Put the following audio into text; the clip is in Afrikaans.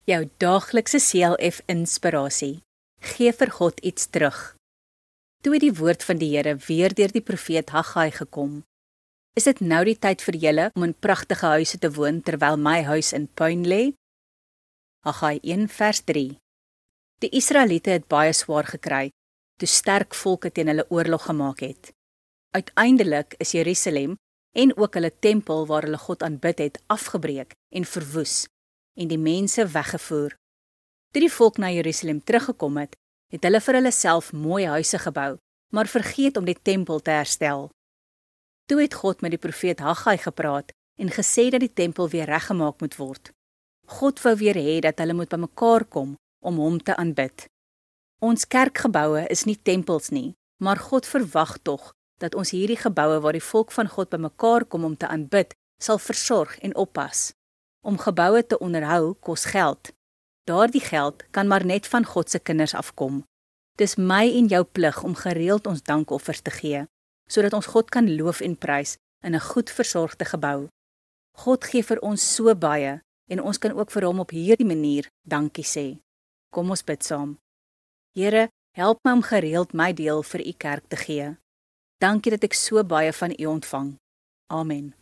Jou daaglikse CLF inspirasie. Gee vir God iets terug. Toe het die woord van die Here weer deur die profeet Haggai gekom. Is dit nou die tyd vir julle om in pragtige huise te woon terwyl my huis in puin lê? Haggai 1 vers 3. Die Israeliete het baie swaar gekry, toe sterk volke teen hulle oorlog gemaak het. Uiteindelik is Jerusalem en ook hulle tempel waar hulle God aanbid het, afgebreek en verwoes, en die mense weggevoer. Toe die volk na Jerusalem teruggekom het, het hulle vir hulle self mooi huise gebou, maar vergeet om die tempel te herstel. Toe het God met die profeet Haggai gepraat en gesê dat die tempel weer reggemaak moet word. God wou weer hê dat hulle moet bymekaar kom om hom te aanbid. Ons kerkgeboue is nie tempels nie, maar God verwag tog dat ons hierdie geboue waar die volk van God bymekaar kom om te aanbid, sal versorg en oppas. Om geboue te onderhou kos geld. Daardie geld kan maar net van God se kinders afkom. Dis my en jou plig om gereeld ons dankoffers te gee, sodat ons God kan loof en prys in 'n goed versorgde gebou. God gee vir ons so baie en ons kan ook vir hom op hierdie manier dankie sê. Kom ons bid saam. Here, help my om gereeld my deel vir u kerk te gee. Dankie dat ek so baie van u ontvang. Amen.